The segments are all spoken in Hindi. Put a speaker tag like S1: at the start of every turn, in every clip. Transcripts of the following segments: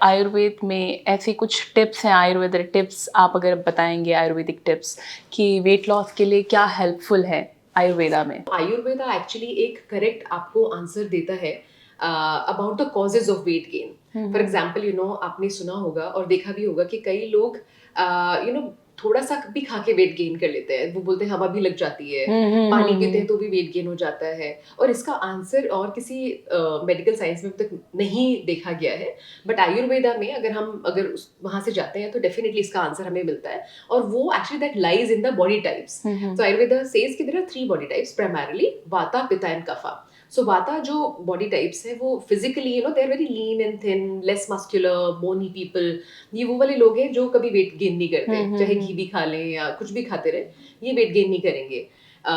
S1: आयुर्वेद में ऐसी कुछ टिप्स हैं, आयुर्वेदिक टिप्स आप अगर बताएँगे आयुर्वेदिक टिप्स कि वेट लॉस के लिए क्या हेल्पफुल है आयुर्वेदा में?
S2: आयुर्वेदा एक्चुअली एक करेक्ट आपको आंसर देता है about the causes of weight gain.
S1: Hmm,
S2: for
S1: hmm.
S2: Example आपने सुना होगा और देखा भी होगा कि कई लोग थोड़ा सा भी खा के वेट गेन कर लेते हैं। वो बोलते हैं हवा भी लग जाती है,
S1: हुँ, हुँ,
S2: पानी
S1: हुँ,
S2: पीते हैं
S1: हुँ।
S2: तो भी वेट गेन हो जाता है। और इसका आंसर और किसी मेडिकल साइंस में अब तक नहीं देखा गया है। बट आयुर्वेदा में अगर वहां से जाते हैं तो डेफिनेटली इसका आंसर हमें मिलता है। और वो actually that lies in the body types.
S1: Hmm,
S2: So
S1: hmm.
S2: Ayurveda says कि there are three body types primarily, Vata, Pitta and Kapha. So Vata जो body types है वो physically they are very lean and thin, less muscular, bony people. ये वो वाले लोग हैं जो कभी weight gain नहीं
S1: हुँ,
S2: करते,
S1: हुँ,
S2: चाहे
S1: हुँ।
S2: घी भी खा लें या कुछ भी खाते रहे, ये weight gain नहीं करेंगे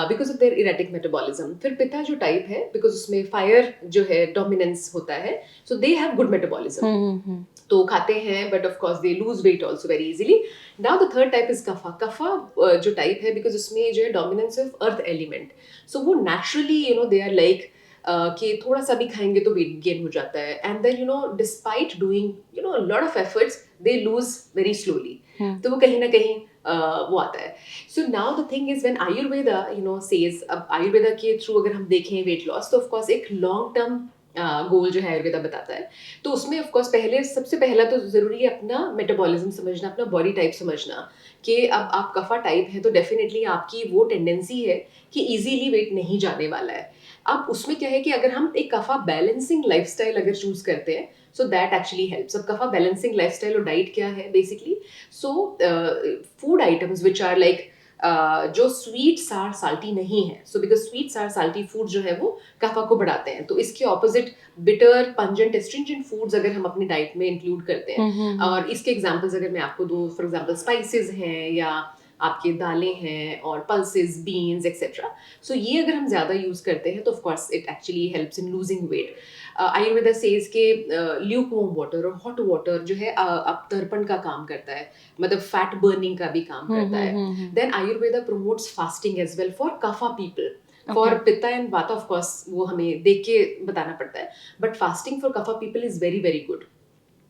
S2: because of their erratic metabolism. फिर पिता जो टाइप है because उसमें fire जो है dominance होता है, so they have good metabolism.
S1: हुँ, हुँ, हुँ।
S2: तो खाते हैं but of course they lose weight also very easily. Now the third type is Kapha. Kapha जो टाइप है बिकॉज उसमें जो है dominance of earth element, so वो नेचुरली दे आर लाइक कि थोड़ा सा भी खाएंगे तो वेट गेन हो जाता है। And then despite doing lot of efforts they lose very slowly.
S1: Hmm.
S2: तो वो कहीं ना कहीं वो आता है। So now the thing is when Ayurveda says, अब आयुर्वेदा के थ्रू अगर हम देखें वेट लॉस तो ऑफ कोर्स एक लॉन्ग टर्म गोल जो है आयुर्वेदा बताता है। तो उसमें ऑफ कोर्स पहले सबसे पहला तो जरूरी है अपना मेटाबॉलिज्म समझना, अपना बॉडी टाइप समझना कि अब आप कफा टाइप है तो डेफिनेटली आपकी वो टेंडेंसी है कि इजीली वेट नहीं जाने वाला है। अब उसमें क्या है कि अगर हम एक कफा बैलेंसिंग लाइफस्टाइल अगर चूज करते हैं सो दैट एक्चुअली हेल्प्स। अब कफा बैलेंसिंग लाइफस्टाइल और डाइट क्या है basically? So food items which are like जो स्वीट सार साल्टी नहीं है, so because sweet sour salty food जो है वो कफा को बढ़ाते हैं। तो इसके opposite bitter pungent astringent foods अगर हम अपनी डाइट में इंक्लूड करते हैं,
S1: हुँ, हुँ, हुँ।
S2: और इसके एग्जांपल्स अगर मैं आपको दूं, फॉर एग्जांपल स्पाइसेस हैं या आपके दालें हैं और पल्सेस बीन्स एक्सेट्रा, सो ये अगर हम ज्यादा यूज करते हैं तो of course it actually helps in losing weight. Ayurveda says के ल्यूक वार्म वाटर और हॉट वाटर जो है अब तर्पण का काम करता है, मतलब फैट बर्निंग का भी काम
S1: हुँ,
S2: करता
S1: हुँ,
S2: है।
S1: Hmm, hmm.
S2: Then Ayurveda promotes fasting as well for Kapha people.
S1: Okay.
S2: For Pitta and Vata of course वो हमें देख के बताना पड़ता है, but fasting for Kapha people is very very good.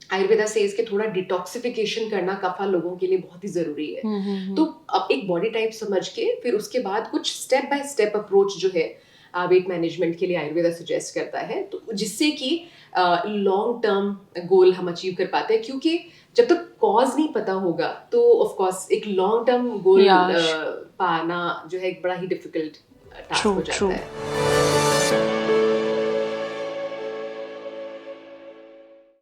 S2: Ayurveda से इसके थोड़ा डिटॉक्सिफिकेशन करना कफा लोगों के लिए बहुत ही जरूरी है।
S1: हुँ, हुँ,
S2: तो
S1: हुँ।
S2: अब एक बॉडी टाइप समझ के फिर उसके बाद कुछ स्टेप बाय स्टेप अप्रोच जो है वेट मैनेजमेंट के लिए आयुर्वेदा सजेस्ट करता है, तो जिससे कि लॉन्ग टर्म गोल हम अचीव कर पाते हैं। क्योंकि जब तक कॉज नहीं पता होगा तो ऑफ कोर्स एक लॉन्ग टर्म गोल
S1: या श
S2: पाना जो है एक बड़ा ही डिफिकल्ट
S1: ट्रू,
S2: टास्क हो
S1: ट्रू।
S2: जाता है।